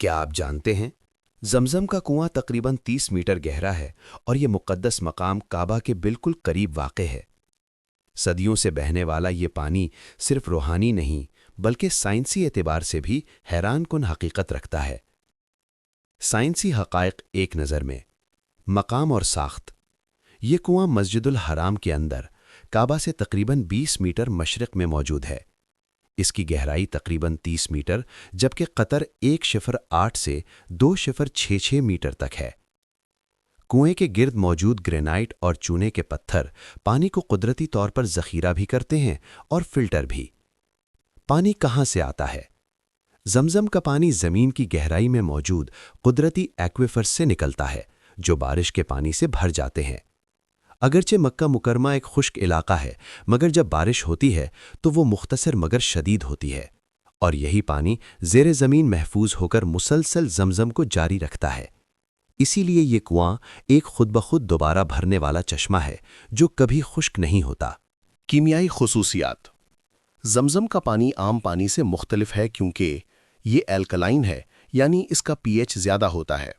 کیا آپ جانتے ہیں زمزم کا کنواں تقریباً 30 میٹر گہرا ہے اور یہ مقدس مقام کعبہ کے بالکل قریب واقع ہے۔ صدیوں سے بہنے والا یہ پانی صرف روحانی نہیں بلکہ سائنسی اعتبار سے بھی حیران کن حقیقت رکھتا ہے۔ سائنسی حقائق ایک نظر میں۔ مقام اور ساخت۔ یہ کنواں مسجد الحرام کے اندر کعبہ سے تقریباً 20 میٹر مشرق میں موجود ہے۔ اس کی گہرائی تقریباً 30 میٹر جبکہ قطر 1.8 سے 2.66 میٹر تک ہے۔ کنویں کے گرد موجود گرینائٹ اور چونے کے پتھر پانی کو قدرتی طور پر ذخیرہ بھی کرتے ہیں اور فلٹر بھی۔ پانی کہاں سے آتا ہے؟ زمزم کا پانی زمین کی گہرائی میں موجود قدرتی ایکویفرز سے نکلتا ہے جو بارش کے پانی سے بھر جاتے ہیں۔ اگرچہ مکہ مکرمہ ایک خشک علاقہ ہے مگر جب بارش ہوتی ہے تو وہ مختصر مگر شدید ہوتی ہے اور یہی پانی زیر زمین محفوظ ہو کر مسلسل زمزم کو جاری رکھتا ہے۔ اسی لیے یہ کنواں ایک خود بخود دوبارہ بھرنے والا چشمہ ہے جو کبھی خشک نہیں ہوتا۔ کیمیائی خصوصیات۔ زمزم کا پانی عام پانی سے مختلف ہے کیونکہ یہ ایلکلائن ہے، یعنی اس کا پی ایچ زیادہ ہوتا ہے۔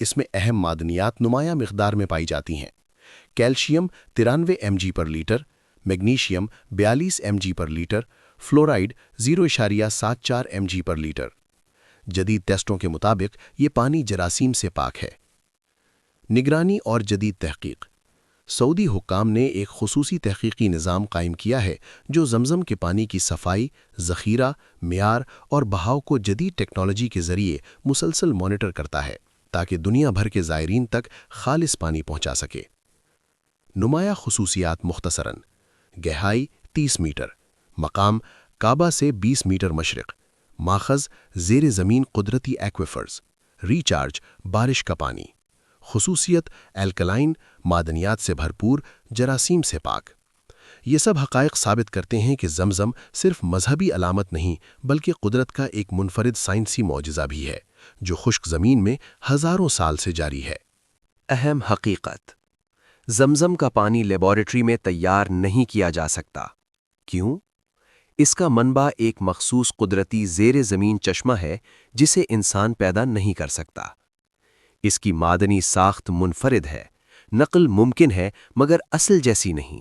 اس میں اہم معدنیات نمایاں مقدار میں پائی جاتی ہیں۔ کیلشیم 93 mg پر لیٹر، میگنیشیم 42 mg پر لیٹر، فلورائڈ 0.74 mg پر لیٹر۔ جدید ٹیسٹوں کے مطابق یہ پانی جراثیم سے پاک ہے۔ نگرانی اور جدید تحقیق۔ سعودی حکام نے ایک خصوصی تحقیقی نظام قائم کیا ہے جو زمزم کے پانی کی صفائی، ذخیرہ، معیار اور بہاؤ کو جدید ٹیکنالوجی کے ذریعے مسلسل مانیٹر کرتا ہے تاکہ دنیا بھر کے زائرین تک خالص پانی پہنچا سکے۔ نمایاں خصوصیات مختصراً: گہرائی 30 میٹر، مقام کعبہ سے 20 میٹر مشرق، ماخذ زیر زمین قدرتی ایکویفرز، ریچارج بارش کا پانی، خصوصیت ایلکلائن معدنیات سے بھرپور، جراثیم سے پاک۔ یہ سب حقائق ثابت کرتے ہیں کہ زمزم صرف مذہبی علامت نہیں بلکہ قدرت کا ایک منفرد سائنسی معجزہ بھی ہے جو خشک زمین میں ہزاروں سال سے جاری ہے۔ اہم حقیقت: زمزم کا پانی لیبارٹری میں تیار نہیں کیا جا سکتا۔ کیوں؟ اس کا منبع ایک مخصوص قدرتی زیر زمین چشمہ ہے جسے انسان پیدا نہیں کر سکتا۔ اس کی معدنی ساخت منفرد ہے، نقل ممکن ہے مگر اصل جیسی نہیں۔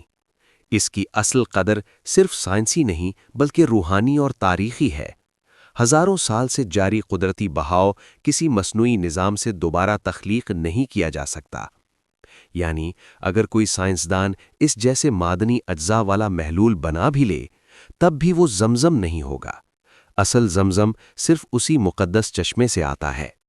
اس کی اصل قدر صرف سائنسی نہیں بلکہ روحانی اور تاریخی ہے۔ ہزاروں سال سے جاری قدرتی بہاؤ کسی مصنوعی نظام سے دوبارہ تخلیق نہیں کیا جا سکتا۔ یعنی اگر کوئی سائنسدان اس جیسے معدنی اجزاء والا محلول بنا بھی لے تب بھی وہ زمزم نہیں ہوگا۔ اصل زمزم صرف اسی مقدس چشمے سے آتا ہے۔